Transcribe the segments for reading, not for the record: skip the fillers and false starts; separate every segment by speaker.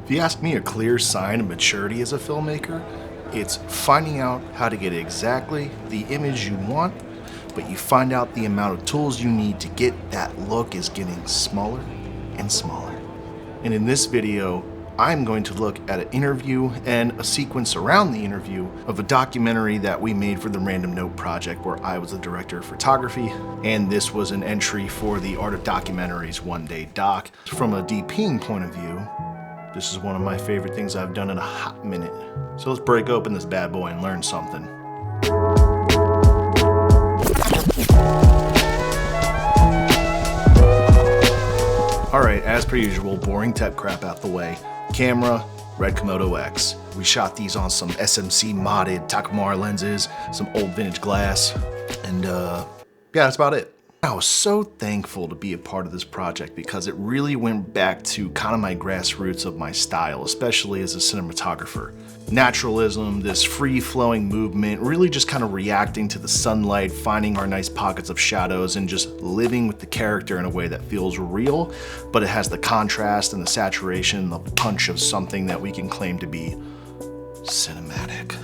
Speaker 1: If you ask me a clear sign of maturity as a filmmaker, it's finding out how to get exactly the image you want, but you find out the amount of tools you need to get that look is getting smaller and smaller. And in this video, I'm going to look at an interview and a sequence around the interview of a documentary that we made for the Random Note project where I was the director of photography, and this was an entry for the Art of Documentary's one-day doc. From a DPing point of view, this is one of my favorite things I've done in a hot minute. So let's break open this bad boy and learn something. Alright, as per usual, boring tech crap out the way. Camera, red KOMODO-X. We shot these on some SMC modded Takumar lenses, some old vintage glass, and yeah, that's about it. I was so thankful to be a part of this project because it really went back to kind of my grassroots of my style, especially as a cinematographer. Naturalism, this free-flowing movement, really just kind of reacting to the sunlight, finding our nice pockets of shadows, and just living with the character in a way that feels real, but it has the contrast and the saturation, the punch of something that we can claim to be cinematic.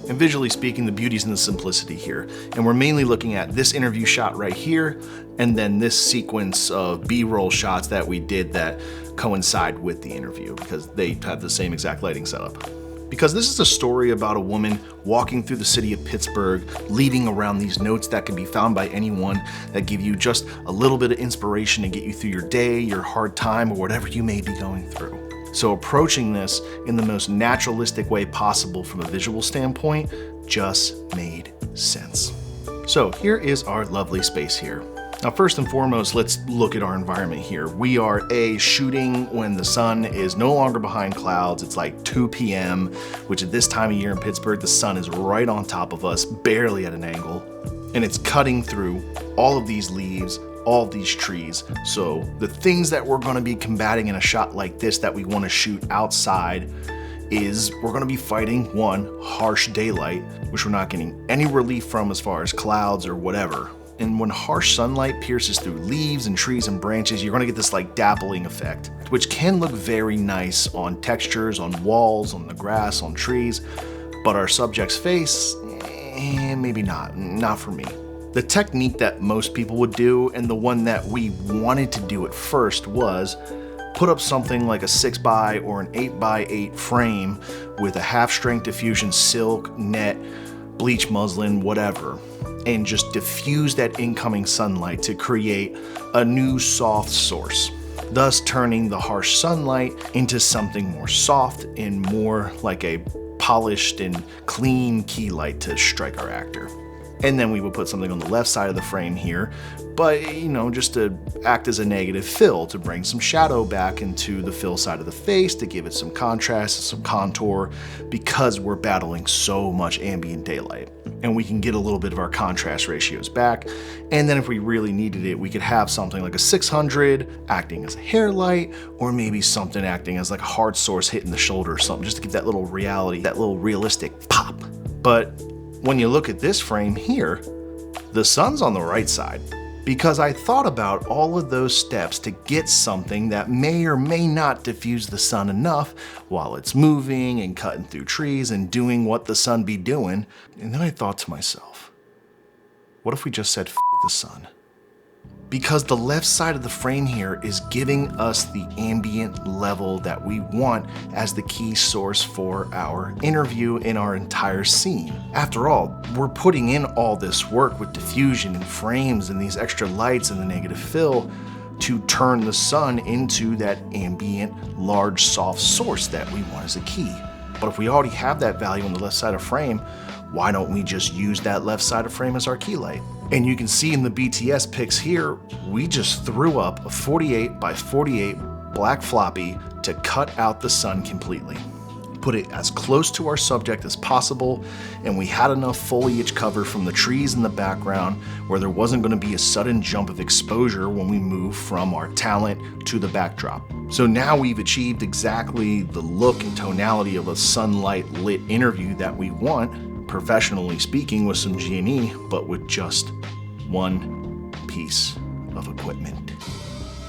Speaker 1: And visually speaking, the beauty's in the simplicity here. And we're mainly looking at this interview shot right here, and then this sequence of B-roll shots that we did that coincide with the interview because they have the same exact lighting setup. Because this is a story about a woman walking through the city of Pittsburgh, leaving around these notes that can be found by anyone that give you just a little bit of inspiration to get you through your day, your hard time, or whatever you may be going through. So approaching this in the most naturalistic way possible from a visual standpoint just made sense. So here is our lovely space here. Now first and foremost, let's look at our environment here. We are shooting when the sun is no longer behind clouds. It's like 2 p.m., which at this time of year in Pittsburgh, the sun is right on top of us, barely at an angle. And it's cutting through all of these leaves, all of these trees. So the things that we're gonna be combating in a shot like this that we wanna shoot outside is we're gonna be fighting one, harsh daylight, which we're not getting any relief from as far as clouds or whatever. And when harsh sunlight pierces through leaves and trees and branches, you're gonna get this like dappling effect, which can look very nice on textures, on walls, on the grass, on trees, but our subject's face, maybe not for me. The technique that most people would do, and the one that we wanted to do at first, was put up something like a 6x or an 8x8 frame with a half-strength diffusion silk, net, bleach muslin, whatever, and just diffuse that incoming sunlight to create a new soft source, thus turning the harsh sunlight into something more soft and more like a polished and clean key light to strike our actor. And then we would put something on the left side of the frame here, but just to act as a negative fill, to bring some shadow back into the fill side of the face, to give it some contrast and some contour, because we're battling so much ambient daylight. And we can get a little bit of our contrast ratios back. And then if we really needed it, we could have something like a 600 acting as a hair light, or maybe something acting as like a hard source hitting the shoulder or something, just to give that little reality, that little realistic pop. But when you look at this frame here, the sun's on the right side, because I thought about all of those steps to get something that may or may not diffuse the sun enough while it's moving and cutting through trees and doing what the sun be doing. And then I thought to myself, what if we just said F the sun? Because the left side of the frame here is giving us the ambient level that we want as the key source for our interview in our entire scene. After all, we're putting in all this work with diffusion and frames and these extra lights and the negative fill to turn the sun into that ambient, large, soft source that we want as a key. But if we already have that value on the left side of frame, why don't we just use that left side of frame as our key light? And you can see in the BTS pics here, we just threw up a 48x48 black floppy to cut out the sun completely. Put it as close to our subject as possible, and we had enough foliage cover from the trees in the background where there wasn't going to be a sudden jump of exposure when we move from our talent to the backdrop. So now we've achieved exactly the look and tonality of a sunlight lit interview that we want, professionally speaking, with some G&E, but with just one piece of equipment.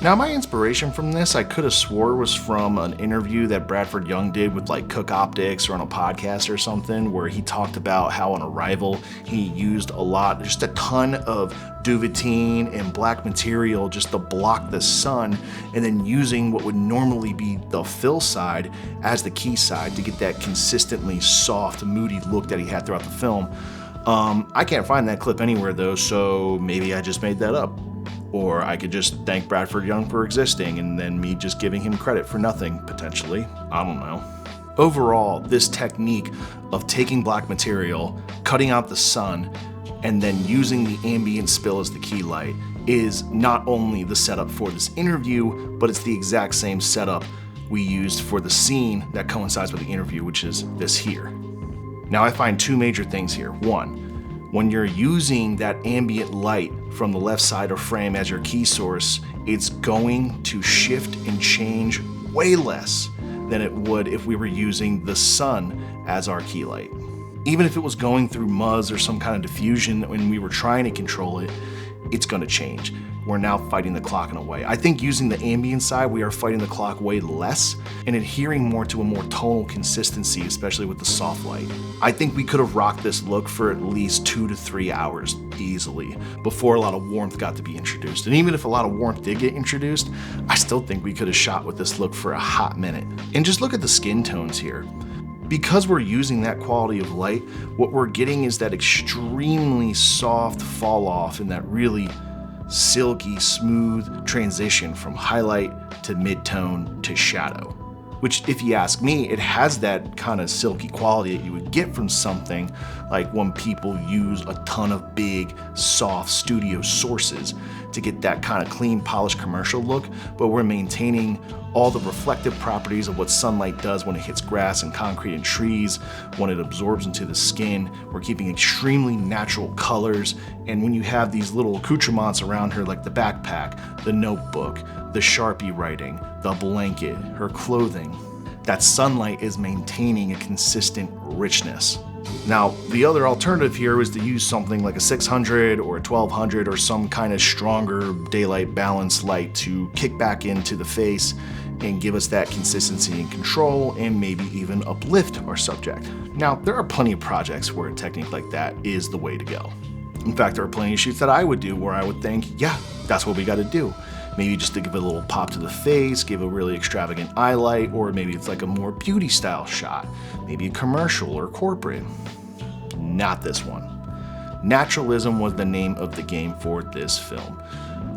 Speaker 1: Now, my inspiration from this, I could have swore was from an interview that Bradford Young did with like Cook Optics or on a podcast or something, where he talked about how on Arrival he used just a ton of duvetine and black material just to block the sun, and then using what would normally be the fill side as the key side to get that consistently soft, moody look that he had throughout the film. I can't find that clip anywhere though, so maybe I just made that up. Or I could just thank Bradford Young for existing and then me just giving him credit for nothing, potentially. I don't know. Overall, this technique of taking black material, cutting out the sun, and then using the ambient spill as the key light is not only the setup for this interview, but it's the exact same setup we used for the scene that coincides with the interview, which is this here. Now, I find two major things here. One, when you're using that ambient light from the left side of frame as your key source, it's going to shift and change way less than it would if we were using the sun as our key light. Even if it was going through muzz or some kind of diffusion when we were trying to control it, it's going to change. We're now fighting the clock in a way. I think using the ambient side, we are fighting the clock way less and adhering more to a more tonal consistency, especially with the soft light. I think we could have rocked this look for at least 2 to 3 hours easily before a lot of warmth got to be introduced. And even if a lot of warmth did get introduced, I still think we could have shot with this look for a hot minute. And just look at the skin tones here. Because we're using that quality of light, what we're getting is that extremely soft fall off and that really silky, smooth transition from highlight to mid-tone to shadow. Which, if you ask me, it has that kind of silky quality that you would get from something like when people use a ton of big, soft studio sources to get that kind of clean, polished commercial look, but we're maintaining all the reflective properties of what sunlight does when it hits grass and concrete and trees, when it absorbs into the skin. We're keeping extremely natural colors, and when you have these little accoutrements around her like the backpack, the notebook, the Sharpie writing, the blanket, her clothing, that sunlight is maintaining a consistent richness. Now, the other alternative here is to use something like a 600 or a 1200 or some kind of stronger daylight balance light to kick back into the face and give us that consistency and control and maybe even uplift our subject. Now, there are plenty of projects where a technique like that is the way to go. In fact, there are plenty of shoots that I would do where I would think, yeah, that's what we got to do. Maybe just to give it a little pop to the face, give a really extravagant eye light, or maybe it's like a more beauty style shot, maybe a commercial or corporate. Not this one. Naturalism was the name of the game for this film.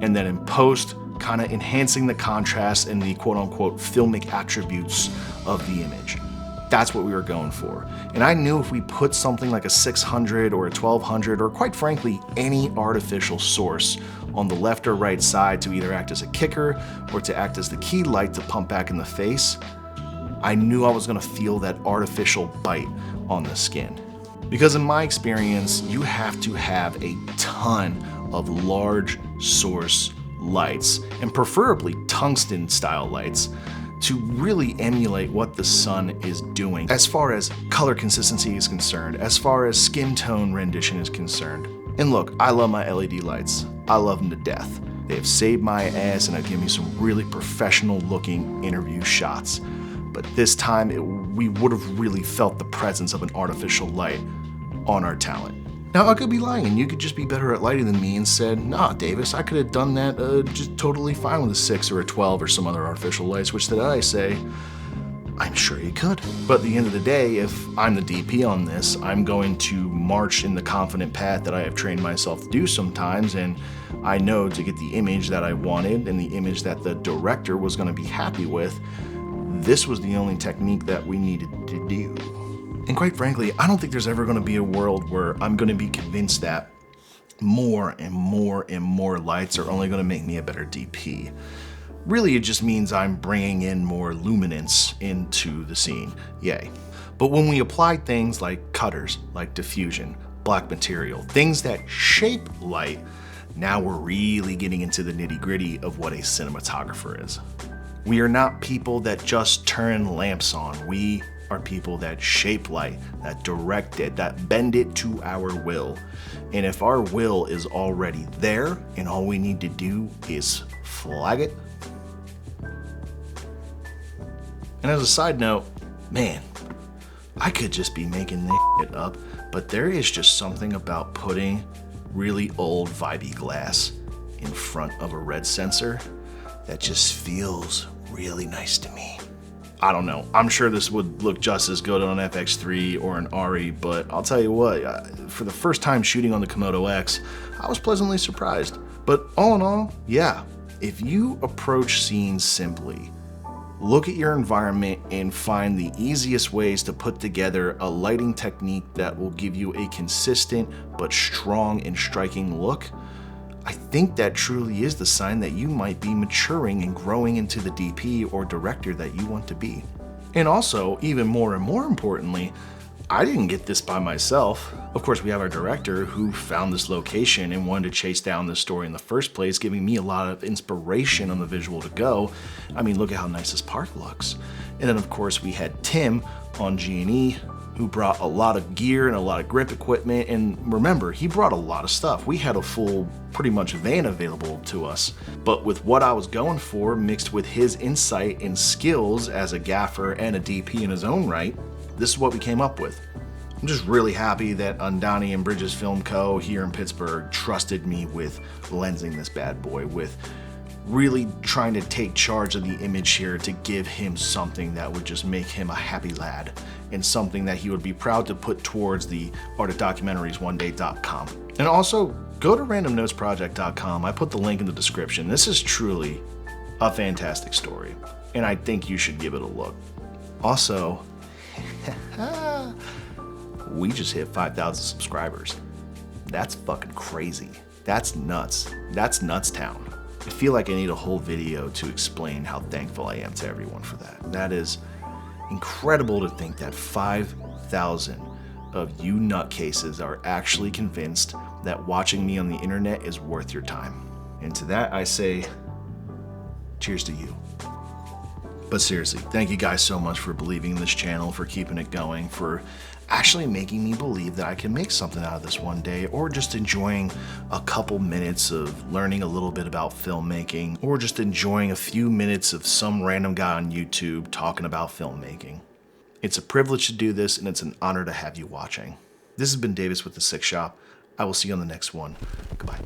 Speaker 1: And then in post, kind of enhancing the contrast and the quote unquote filmic attributes of the image. That's what we were going for. And I knew if we put something like a 600 or a 1200 or quite frankly any artificial source on the left or right side to either act as a kicker or to act as the key light to pump back in the face, I knew I was going to feel that artificial bite on the skin. Because in my experience, you have to have a ton of large source lights, and preferably tungsten style lights, to really emulate what the sun is doing as far as color consistency is concerned, as far as skin tone rendition is concerned. And look, I love my LED lights. I love them to death. They have saved my ass and have given me some really professional looking interview shots. But this time, we would have really felt the presence of an artificial light on our talent. Now, I could be lying and you could just be better at lighting than me and said, nah, Davis, I could have done that just totally fine with a 6 or a 12 or some other artificial lights, which did I say, I'm sure you could. But at the end of the day, if I'm the DP on this, I'm going to march in the confident path that I have trained myself to do sometimes, and I know to get the image that I wanted and the image that the director was going to be happy with, this was the only technique that we needed to do. And quite frankly, I don't think there's ever going to be a world where I'm going to be convinced that more and more and more lights are only going to make me a better DP. Really, it just means I'm bringing in more luminance into the scene, yay. But when we apply things like cutters, like diffusion, black material, things that shape light, now we're really getting into the nitty-gritty of what a cinematographer is. We are not people that just turn lamps on. We are people that shape light, that direct it, that bend it to our will. And if our will is already there and all we need to do is flag it, And as a side note, man, I could just be making this shit up, but there is just something about putting really old vibey glass in front of a red sensor that just feels really nice to me. I don't know, I'm sure this would look just as good on an FX3 or an ARRI, but I'll tell you what, for the first time shooting on the KOMODO-X, I was pleasantly surprised. But all in all, yeah, if you approach scenes simply, look at your environment and find the easiest ways to put together a lighting technique that will give you a consistent but strong and striking look, I think that truly is the sign that you might be maturing and growing into the DP or director that you want to be. And also, even more and more importantly, I didn't get this by myself. Of course, we have our director who found this location and wanted to chase down this story in the first place, giving me a lot of inspiration on the visual to go. I mean, look at how nice this park looks. And then of course we had Tim on G&E, who brought a lot of gear and a lot of grip equipment. And remember, he brought a lot of stuff. We had a full, pretty much van available to us. But with what I was going for, mixed with his insight and skills as a gaffer and a DP in his own right, this is what we came up with. I'm just really happy that Andoni and Bridges Film Co. here in Pittsburgh trusted me with lensing this bad boy, with really trying to take charge of the image here to give him something that would just make him a happy lad and something that he would be proud to put towards the artofdocumentaries1day.com. And also, go to randomnotesproject.com. I put the link in the description. This is truly a fantastic story, and I think you should give it a look. Also, we just hit 5,000 subscribers. That's fucking crazy. That's nuts. That's nuts town. I feel like I need a whole video to explain how thankful I am to everyone for that. That is incredible to think that 5,000 of you nutcases are actually convinced that watching me on the internet is worth your time. And to that I say, cheers to you. But seriously, thank you guys so much for believing in this channel, for keeping it going, for actually making me believe that I can make something out of this one day, or just enjoying a couple minutes of learning a little bit about filmmaking, or just enjoying a few minutes of some random guy on YouTube talking about filmmaking. It's a privilege to do this, and it's an honor to have you watching. This has been Davis with The Sick Shop. I will see you on the next one. Goodbye.